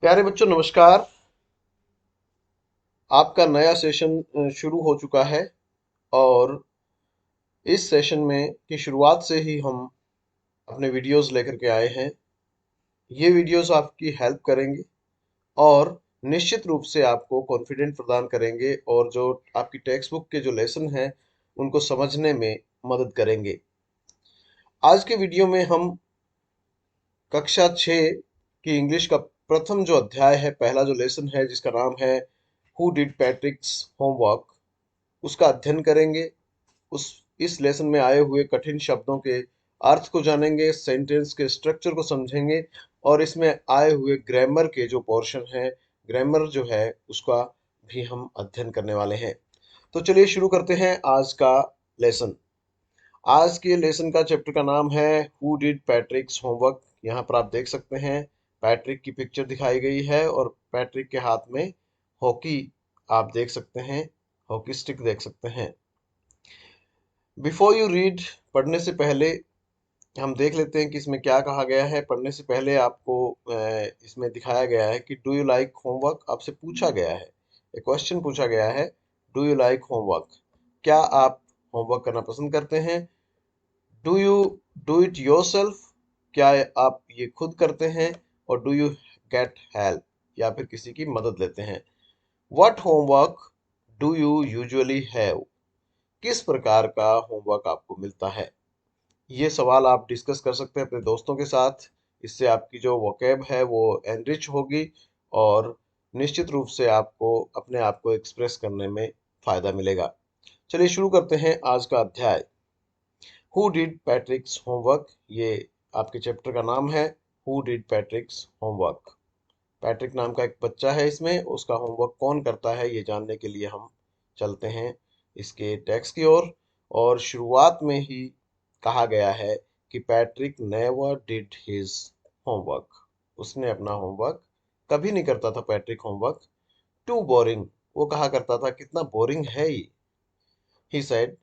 प्यारे बच्चों नमस्कार। आपका नया सेशन शुरू हो चुका है और इस सेशन में की शुरुआत से ही हम अपने वीडियोस लेकर के आए हैं। ये वीडियोस आपकी हेल्प करेंगे और निश्चित रूप से आपको कॉन्फिडेंट प्रदान करेंगे और जो आपकी टेक्स्ट बुक के जो लेसन हैं उनको समझने में मदद करेंगे। आज के वीडियो में हम कक्षा 6 की इंग्लिश का प्रथम जो अध्याय है, पहला जो लेसन है जिसका नाम है हु डिड पैट्रिक्स होमवर्क, उसका अध्ययन करेंगे। उस इस लेसन में आए हुए कठिन शब्दों के अर्थ को जानेंगे, सेंटेंस के स्ट्रक्चर को समझेंगे और इसमें आए हुए ग्रामर के जो पोर्शन है, ग्रामर जो है उसका भी हम अध्ययन करने वाले हैं। तो चलिए शुरू करते हैं आज का लेसन। आज के लेसन का चैप्टर का नाम है हु डिड पैट्रिक्स होमवर्क। यहाँ पर आप देख सकते हैं पैट्रिक की पिक्चर दिखाई गई है और पैट्रिक के हाथ में हॉकी आप देख सकते हैं, हॉकी स्टिक देख सकते हैं। बिफोर यू रीड, पढ़ने से पहले हम देख लेते हैं कि इसमें क्या कहा गया है। पढ़ने से पहले आपको इसमें दिखाया गया है कि डू यू लाइक होमवर्क, आपसे पूछा गया है, एक क्वेश्चन पूछा गया है, डू यू लाइक होमवर्क, क्या आप होमवर्क करना पसंद करते हैं। Do you do it yourself, क्या आप ये खुद करते हैं। और डू यू गेट हेल्प, या फिर किसी की मदद लेते हैं। What homework do you usually have, किस प्रकार का होमवर्क आपको मिलता है। ये सवाल आप डिस्कस कर सकते हैं अपने दोस्तों के साथ। इससे आपकी जो वोकैब है वो एनरिच होगी और निश्चित रूप से आपको अपने आप को एक्सप्रेस करने में फायदा मिलेगा। चलिए शुरू करते हैं आज का अध्याय। हु डिड पैट्रिक्स होमवर्क, ये आपके चैप्टर का नाम है। Who did पैट्रिक्स homework. पैट्रिक नाम का एक बच्चा है, इसमें उसका होमवर्क कौन करता है ये जानने के लिए हम चलते हैं इसके टेक्स्ट की ओर। और शुरुआत में ही कहा गया है कि Patrick never did his homework, उसने अपना होमवर्क कभी नहीं करता था। पैट्रिक होमवर्क टू बोरिंग, वो कहा करता था कितना बोरिंग है ये। He said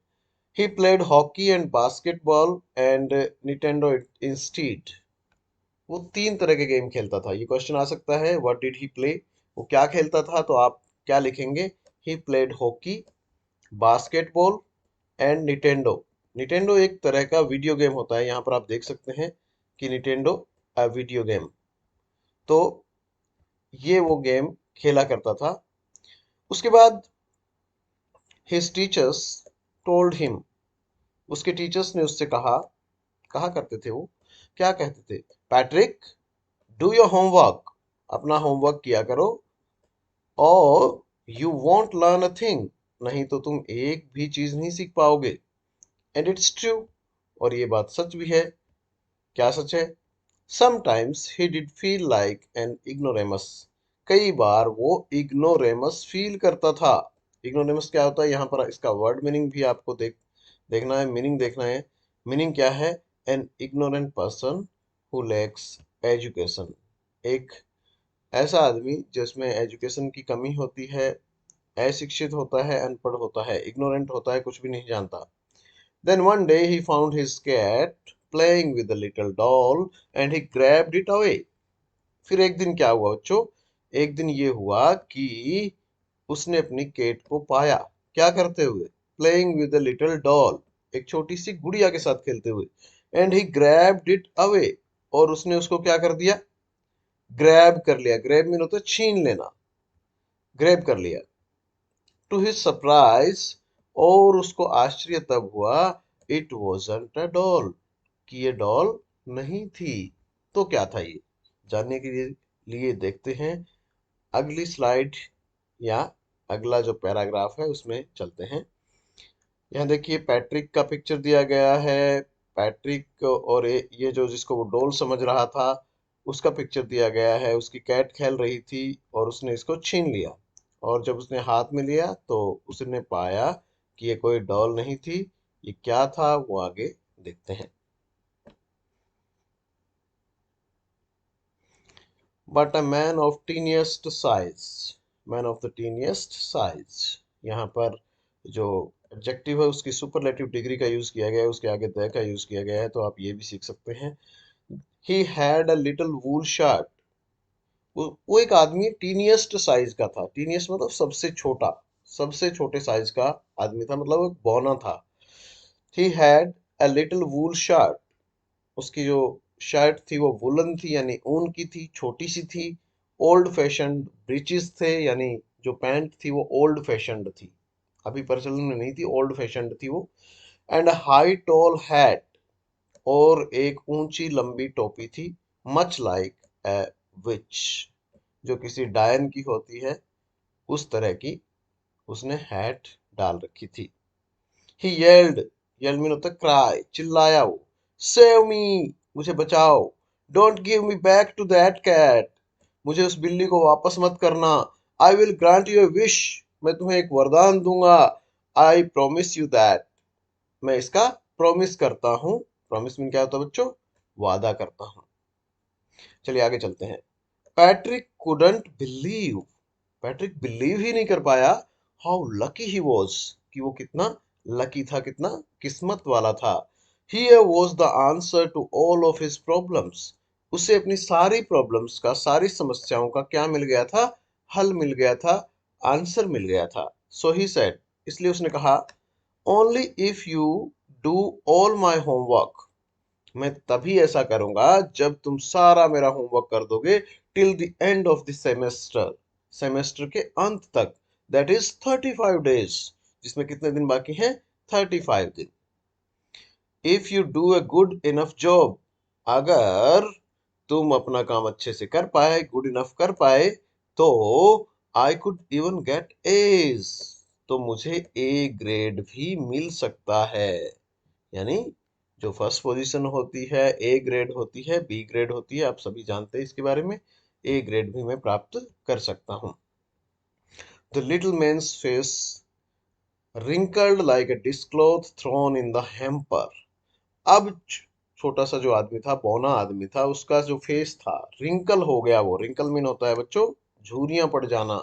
he played hockey and basketball and Nintendo instead, वो तीन तरह के गेम खेलता था। ये क्वेश्चन आ सकता है व्हाट डिड ही प्ले, वो क्या खेलता था, तो आप क्या लिखेंगे, he played hockey, basketball and Nintendo. Nintendo एक तरह का वीडियो गेम होता है, यहाँ पर आप देख सकते हैं कि निटेंडो वीडियो गेम, तो ये वो गेम खेला करता था। उसके बाद हिज टीचर्स टोल्ड हिम, उसके टीचर्स ने उससे कहा, कहा करते थे वो, क्या कहते थे, पैट्रिक डू योर होमवर्क, अपना होमवर्क किया करो, और you want learn a thing, नहीं तो तुम एक भी चीज नहीं सीख पाओगे। एंड इट्स ट्रू, और ये बात सच भी है। क्या सच है, sometimes he did feel like an ignoramus, कई बार वो इग्नोरेमस फील करता था। इग्नोरेमस क्या होता है, यहाँ पर इसका वर्ड मीनिंग भी आपको देखना है, मीनिंग देखना है। मीनिंग क्या है, an ignorant person who lakhs education, एक ऐसा आदमी जिसमें एजुकेशन की कमी होती है, अशिक्षित होता है, अनपढ़ होता है, इग्नोरेंट होता है, कुछ भी नहीं जानता। Then one day he found his cat playing with a little doll and he grabbed it away, फिर एक दिन क्या हुआ बच्चों, एक दिन ये हुआ कि उसने अपनी केट को पाया, क्या करते हुए, playing with a little doll, एक छोटी सी गुड़िया के साथ खेलते हुए। And he grabbed it away, और उसने उसको क्या कर दिया, ग्रैब कर लिया। ग्रैब मीन होता है छीन लेना, ग्रैब कर लिया। टू हिज सरप्राइज, और उसको आश्चर्य तब हुआ, इट वॉजंट अ डॉल, कि ये डॉल नहीं थी। तो क्या था ये, जानने के लिए देखते हैं अगली स्लाइड, या अगला जो पैराग्राफ है उसमें चलते हैं। यहाँ देखिए पैट्रिक का पिक्चर दिया गया है। पैट्रिक और ये जो जिसको वो डोल समझ रहा था उसका पिक्चर दिया गया है। उसकी कैट खेल रही थी और उसने इसको छीन लिया, और जब उसने हाथ में लिया तो उसने पाया कि ये कोई डॉल नहीं थी। ये क्या था वो आगे देखते हैं। But a man of tiniest size, man of the tiniest size, यहाँ पर जो एडजेक्टिव है उसकी सुपरलेटिव डिग्री का यूज किया गया है, उसके आगे द का यूज किया गया है, तो आप ये भी सीख सकते हैं। He had a little wool shirt, वो एक आदमी टीनियस्ट साइज का था। टीनियस्ट मतलब सबसे छोटा, सबसे छोटे साइज का आदमी था, मतलब वो एक बौना था। He had a little wool shirt, उसकी जो शर्ट थी वो वुलन थी यानी ऊन की थी, छोटी सी थी। ओल्ड फैशन ब्रीचेस थे, यानी जो पैंट थी वो ओल्ड फैशन्ड थी, अभी प्रचलन में नहीं थी, ओल्ड फैशन्ड थी वो। एंड हाई टॉल हैट, और एक ऊंची लंबी टोपी थी। मच लाइक ए विच, जो किसी डायन की होती है उस तरह की उसने हैट डाल रखी थी। ही येल्ड, येल्ड मीन होता है क्राई, चिल्लाया वो। सेव मी, मुझे बचाओ। Don't give me back to that cat, मुझे उस बिल्ली को वापस मत करना। I will grant you a wish, मैं तुम्हें एक वरदान दूंगा। आई प्रोमिस यू दैट, मैं इसका प्रॉमिस करता हूँ। प्रॉमिस मीन क्या होता है बच्चों? वादा करता हूँ। चलिए आगे चलते हैं। Patrick couldn't believe, Patrick believe ही नहीं कर पाया, हाउ लकी ही वॉज, कि वो कितना लकी था, कितना किस्मत वाला था। Here was the answer to all of his problems, उसे अपनी सारी प्रॉब्लम्स का, सारी समस्याओं का क्या मिल गया था? हल मिल गया था, आंसर मिल गया था। सो ही सेड, इसलिए उसने कहा, only if you do all my homework, मैं तभी ऐसा करूंगा जब तुम सारा मेरा होमवर्क कर दोगे, till the end of the semester, semester के अंत तक, दैट इज 35 डेज, जिसमें कितने दिन बाकी हैं? 35 दिन। If you do a good enough job, अगर तुम अपना काम अच्छे से कर पाए, गुड इनफ कर पाए, तो I could even get A's, तो मुझे ए ग्रेड भी मिल सकता है। यानी जो फर्स्ट पोजीशन होती है, ए ग्रेड होती है, बी ग्रेड होती है, आप सभी जानते हैं इसके बारे में, ए ग्रेड भी मैं प्राप्त कर सकता हूँ। The little man's face wrinkled like a dishcloth thrown in the hamper, अब छोटा सा जो आदमी था, बौना आदमी था, उसका जो फेस था रिंकल हो गया। वो रिंकल मीन होता है बच्चों झुर्रियां पड़ जाना।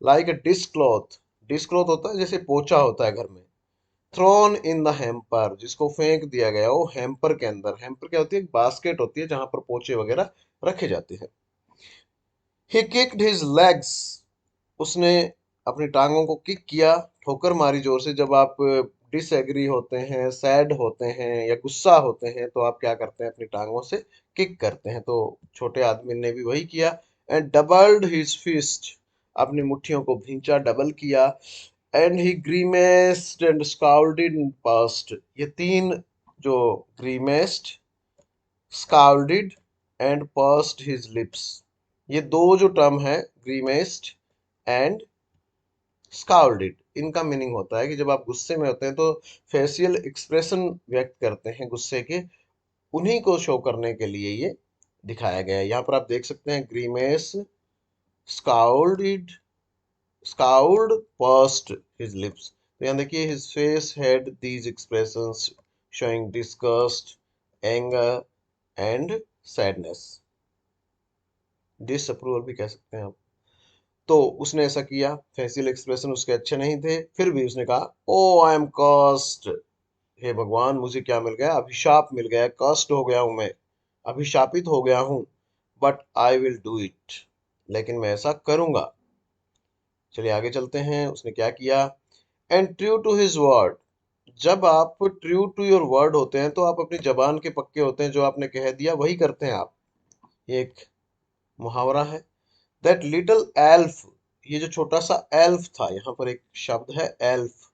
Like a dish cloth, dish cloth होता है जैसे पोचा होता है घर में। थ्रोन इन द हैम्पर, जिसको फेंक दिया गया वो हैम्पर के अंदर। हैम्पर क्या होती है? एक बास्केट होती है जहां पर पोचे वगैरह रखे जाते हैं। ही किक्ड हिज लेग्स, उसने अपनी टांगों को किक किया, ठोकर मारी जोर से। जब आप डिसएग्री होते हैं, सैड होते हैं या गुस्सा होते हैं तो आप क्या करते हैं? अपनी टांगों से किक करते हैं। तो छोटे आदमी ने भी वही किया। एंड डबल्ड हिज फिस्ट, अपनी मुट्ठियों को भींचा, डबल किया। And he grimaced and scowled in past, ये तीन जो grimaced, scowled and pursed his lips, ये दो जो टर्म है, ग्रीमेस्ड एंड स्काउल्डेड, इनका मीनिंग होता है कि जब आप गुस्से में होते हैं तो फेशियल एक्सप्रेशन व्यक्त करते हैं गुस्से के, उन्हीं को शो करने के लिए ये दिखाया गया है। यहाँ पर आप देख सकते हैं ग्रीमेस, स्काउल्डेड, scowled past his lips, तो यहाँ देखिए his face had these expressions showing disgust, anger and sadness, disapproval भी कह सकते हैं आप। तो उसने ऐसा किया, फेशियल एक्सप्रेशन उसके अच्छे नहीं थे, फिर भी उसने कहा, ओ आई एम कस्ट, हे भगवान मुझे क्या मिल गया? अभिशाप मिल गया, कस्ट हो गया हूं मैं, अभिशापित हो गया हूं। But I will do it, लेकिन मैं ऐसा करूंगा। चलिए आगे चलते हैं, उसने क्या किया। And true to his word, जब आप ट्रू टू योर वर्ड होते हैं तो आप अपनी जबान के पक्के होते हैं, जो आपने कह दिया वही करते हैं आप। ये एक मुहावरा है। दैट लिटिल एल्फ, ये जो छोटा सा एल्फ था, यहाँ पर एक शब्द है एल्फ।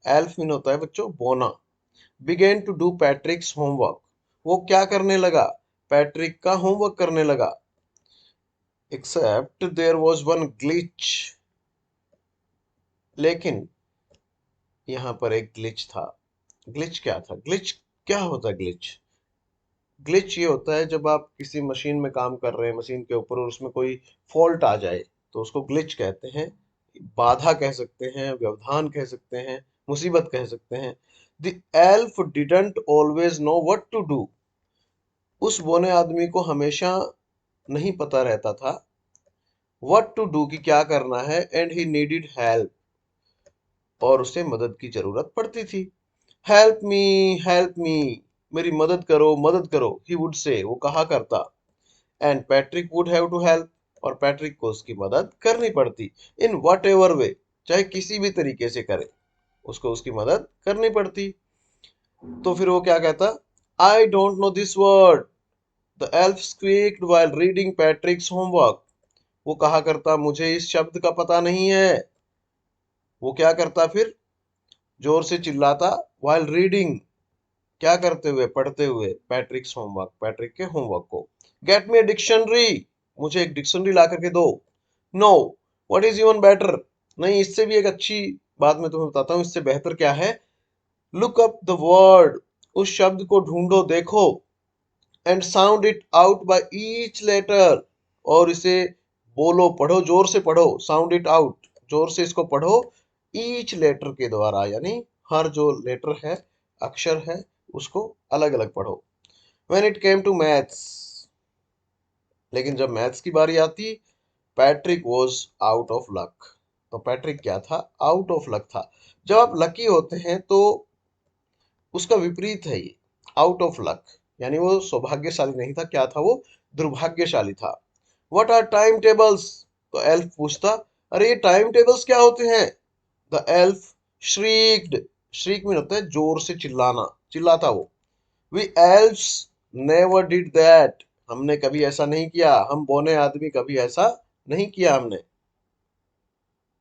एल्फ मीन होता है बच्चों बोना। Began to do Patrick's homework, वो क्या करने लगा? पैट्रिक का होमवर्क करने लगा। Except there was one glitch, लेकिन यहाँ पर एक ग्लिच था। ग्लिच क्या था? ग्लिच क्या होता है? ग्लिच, ग्लिच ये होता है जब आप किसी मशीन में काम कर रहे हैं, मशीन के ऊपर, और उसमें कोई फॉल्ट आ जाए तो उसको ग्लिच कहते हैं। बाधा कह सकते हैं, व्यवधान कह सकते हैं, मुसीबत कह सकते हैं। The elf didn't always know what to do, उस बोने आदमी को हमेशा नहीं पता रहता था व्हाट टू डू, कि क्या करना है। एंड ही नीडेड हेल्प, और उसे मदद की जरूरत पड़ती थी। हेल्प मी, मेरी मदद करो, मदद करो, ही वुड से, वो कहा करता। And Patrick would have to help, और पैट्रिक को उसकी मदद करनी पड़ती, इन वट एवर वे, चाहे किसी भी तरीके से करे, उसको उसकी मदद करनी पड़ती। तो फिर वो क्या कहता, I don't know this word, the elf squeaked while reading Patrick's homework. वो कहा करता, मुझे इस शब्द का पता नहीं है। वो क्या करता फिर, जोर से चिल्लाता, व्हाइल रीडिंग, क्या करते हुए, पढ़ते हुए, पैट्रिक्स होमवर्क, पैट्रिक के होमवर्क को। गेट मी ए डिक्शनरी, मुझे एक डिक्शनरी ला करके दो। No, what is even better, नहीं, इससे भी एक अच्छी बात मैं तुम्हें बताता हूँ, इससे बेहतर क्या है। लुक अप द वर्ड, उस शब्द को ढूंढो, देखो, and sound it out by each letter, और इसे बोलो, पढ़ो, जोर से पढ़ो, साउंड इट आउट, जोर से इसको पढ़ो, ईच लेटर के द्वारा, यानी हर जो लेटर है, अक्षर है, उसको अलग अलग पढ़ो। When it came to maths, लेकिन जब मैथ्स की बारी आती, Patrick was out of luck. तो पैट्रिक क्या था, आउट ऑफ लक था। जब आप लकी होते हैं तो उसका विपरीत है ये, आउट ऑफ लक, यानी वो सौभाग्यशाली नहीं था, क्या था वो, दुर्भाग्यशाली था। व्हाट आर टाइम टेबल्स, तो एल्फ पूछता, अरे ये टाइम टेबल्स क्या होते हैं। The elf shrieked, shriek mean होता है जोर से चिल्लाना, चिल्लाता वो। We elves never did that, हमने कभी ऐसा नहीं किया, हम बौने आदमी कभी ऐसा नहीं किया हमने।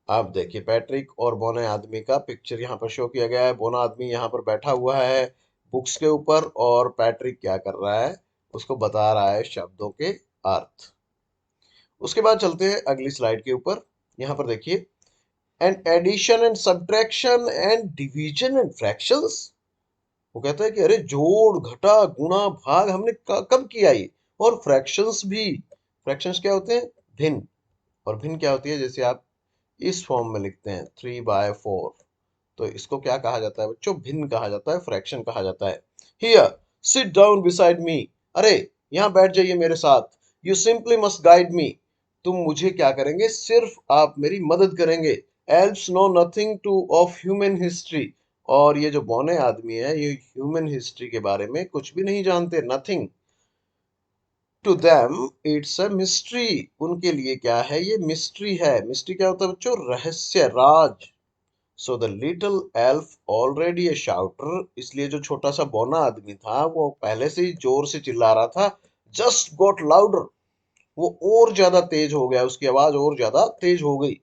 आप देखिए पैट्रिक और बौने आदमी का पिक्चर यहाँ पर शो किया गया है। बौना आदमी यहाँ पर बैठा हुआ है बुक्स के ऊपर, और पैट्रिक क्या कर रहा है, उसको बता रहा है शब्दों के अर्थ। उसके बाद चलते हैं अगली स्लाइड के ऊपर। यहाँ पर देखिए, and addition and subtraction and division and fractions. वो कहता है कि अरे जोड़ घटा गुणा भाग हमने कब किया ये, और फ्रैक्शंस भी। फ्रैक्शंस क्या होते हैं, भिन्न। और भिन्न क्या होती है, जैसे आप इस फॉर्म में लिखते हैं 3/4, तो इसको क्या कहा जाता है बच्चों, भिन्न कहा जाता है, फ्रैक्शन कहा जाता है। Here sit down beside me, अरे यहाँ बैठ जाइए मेरे साथ। You simply must guide me, तुम मुझे क्या करेंगे, सिर्फ आप मेरी मदद करेंगे। Elves know nothing to of human history, और ये जो बौने आदमी है ये ह्यूमन हिस्ट्री के बारे में कुछ भी नहीं जानते, nothing. To them it's a mystery, उनके लिए क्या है, ये मिस्ट्री है। मिस्ट्री क्या होता है बच्चों, रहस्य, राज। So the little elf already a shouter, इसलिए जो छोटा सा बौना आदमी था वो पहले से ही जोर से चिल्ला रहा था। जस्ट गॉट लाउडर, वो और ज्यादा तेज हो गया, उसकी आवाज और ज्यादा तेज हो गई।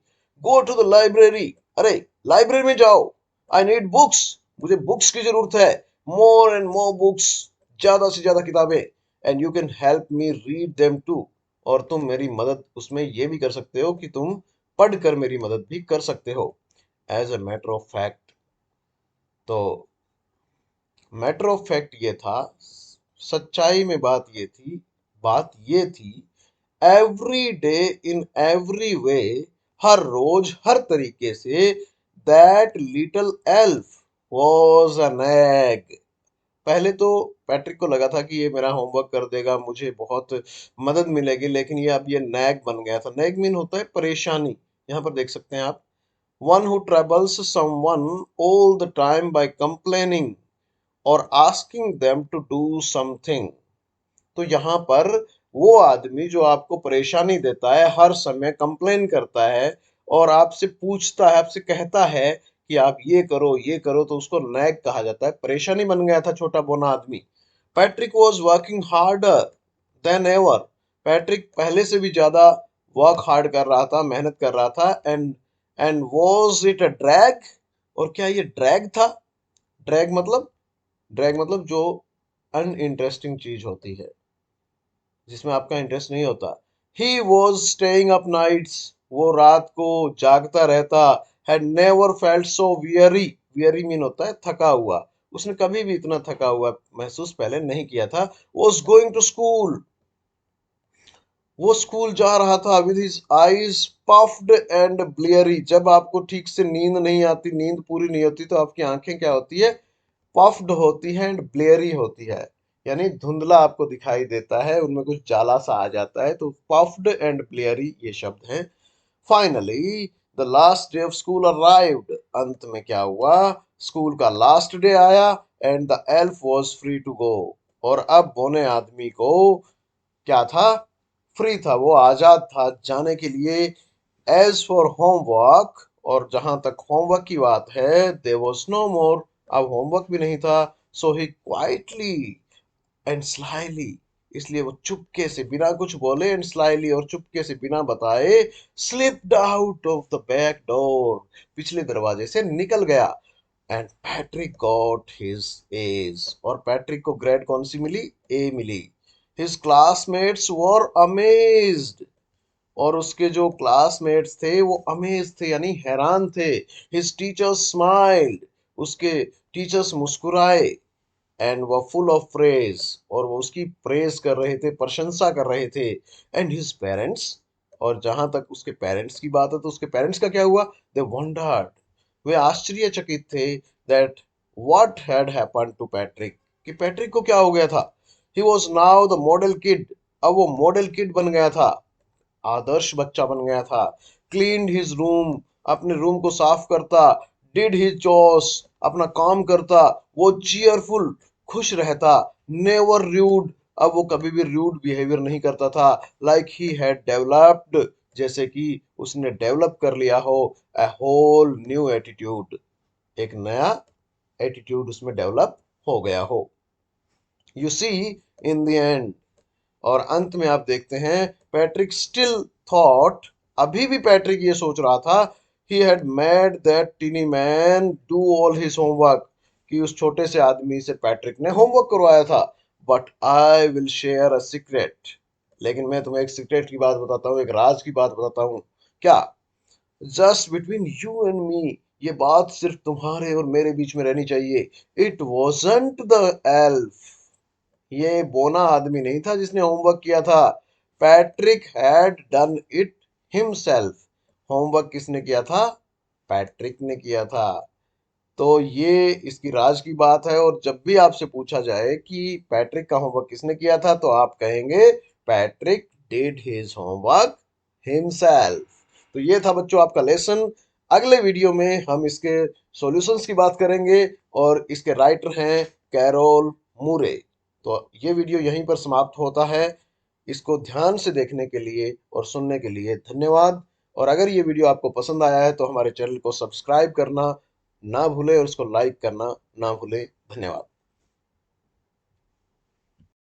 गो टू द लाइब्रेरी, अरे लाइब्रेरी में जाओ। आई नीड बुक्स, मुझे बुक्स की जरूरत है। मोर एंड मोर बुक्स, ज्यादा से ज्यादा किताबें। And you can help me read them too, और तुम मेरी मदद उसमें ये भी कर सकते हो कि तुम पढ़कर मेरी मदद भी कर सकते हो। As a matter of fact, तो मैटर ऑफ फैक्ट ये था, सच्चाई में बात ये थी, every day in every way, हर रोज हर तरीके से, that little elf was an egg. पहले तो पैट्रिक को लगा था कि ये मेरा होमवर्क कर देगा, मुझे बहुत मदद मिलेगी, लेकिन ये अब ये नैग बन गया था। नैग मीन होता है परेशानी, यहाँ पर देख सकते हैं आप, one who troubles someone all the time by complaining or asking them to do something। तो यहाँ पर वो आदमी जो आपको परेशानी देता है, हर समय कंप्लेन करता है और आपसे पूछता है, आपसे कहता है कि आप ये करो, तो उसको नैग कहा जाता है, परेशानी बन गया था छोटा बोना आदमी। Patrick was working harder than ever, Patrick पहले से भी ज्यादा वर्क हार्ड कर रहा था, मेहनत कर रहा था। And was it a drag, और क्या ये ड्रैग था। ड्रैग मतलब, ड्रैग मतलब जो अनइंटरेस्टिंग चीज होती है, जिसमें आपका इंटरेस्ट नहीं होता। He was staying up nights, वो रात को जागता रहता। Had never felt so weary, weary mean होता है थका हुआ, उसने कभी भी इतना थका हुआ महसूस पहले नहीं किया था। वॉज गोइंग टू स्कूल, वो स्कूल जा रहा था with his eyes puffed and bleary. जब आपको ठीक से नींद नहीं आती, नींद पूरी नहीं होती, तो आपकी आंखें क्या होती है, पफ्ड होती है एंड ब्लेयरी होती है, यानी धुंधला आपको दिखाई देता है, उनमें कुछ जाला सा आ जाता है, तो पफ्ड एंड ब्लेयरी ये शब्द हैं। Finally the last day of school arrived, अंत में क्या हुआ, स्कूल का लास्ट डे आया, and the elf was free to go. और अब बोने आदमी को क्या था, फ्री था, वो आजाद था जाने के लिए। एज फॉर होमवर्क, और जहां तक होमवर्क की बात है, देयर वाज नो मोर, अब होमवर्क भी नहीं था। सो ही क्वाइटली एंड स्लाइली, इसलिए वो चुपके से बिना कुछ बोले, एंड स्लाइली और चुपके से बिना बताए, slipped out of the back door, पिछले दरवाजे से निकल गया। And Patrick got his age, और पैट्रिक को ग्रेड कौन सी मिली? ए मिली। हिज क्लासमेट्स वर अमेज्ड, और उसके जो क्लासमेट्स थे वो अमेज थे, यानी हैरान थे। हिज टीचर्स स्माइल्ड, उसके टीचर्स मुस्कुराए। एंड वो फुल ऑफ प्रेज, और वो उसकी प्रेज कर रहे थे, प्रशंसा कर रहे थे। एंड हिज पेरेंट्स, और जहां तक उसके पेरेंट्स की बात है तो उसके पेरेंट्स का क्या हुआ? दे वंडर्ड, वे आश्चर्यचकित थे, that what had happened to Patrick, कि पैट्रिक को क्या हो गया था। He was now the model kid, अब वो मॉडल किड बन गया था, आदर्श बच्चा बन गया था। क्लीन्ड हिज रूम, अपने रूम को साफ करता। डिड हिज चॉर्स, अपना काम करता। वो चीयरफुल, खुश रहता। नेवर रूड, अब वो कभी भी रूड बिहेवियर नहीं करता था। लाइक ही हैड डेवलप्ड, जैसे कि उसने डेवलप कर लिया हो ए होल न्यू एटीट्यूड, एक नया एटीट्यूड उसमें डेवलप हो गया हो। You see, in the end, और अंत में आप देखते हैं, पैट्रिक स्टिल थॉट, अभी भी पैट्रिक ये सोच रहा था, he had made that tiny man do all his homework, कि उस छोटे से आदमी से पैट्रिक ने होमवर्क करवाया था। But I will share a secret, लेकिन मैं तुम्हें एक सीक्रेट की बात बताता हूँ, एक राज की बात बताता हूँ। क्या? Just between you and me, ये बात सिर्फ तुम्हारे और मेरे बीच में रहनी चाहिए। इट वॉजंट द एल्फ, ये बोना आदमी नहीं था जिसने होमवर्क किया था। Patrick had done it himself, homework किसने किया था? पैट्रिक ने किया था। तो ये इसकी राज की बात है, और जब भी आपसे पूछा जाए कि पैट्रिक का होमवर्क किसने किया था, तो आप कहेंगे Patrick did his homework himself. तो ये था बच्चों आपका लेसन। अगले वीडियो में हम इसके सॉल्यूशंस की बात करेंगे, और इसके राइटर हैं कैरोल मूरे। तो ये वीडियो यहीं पर समाप्त होता है। इसको ध्यान से देखने के लिए और सुनने के लिए धन्यवाद। और अगर ये वीडियो आपको पसंद आया है तो हमारे चैनल को सब्सक्राइब करना ना भूले, और उसको लाइक करना ना भूले। धन्यवाद।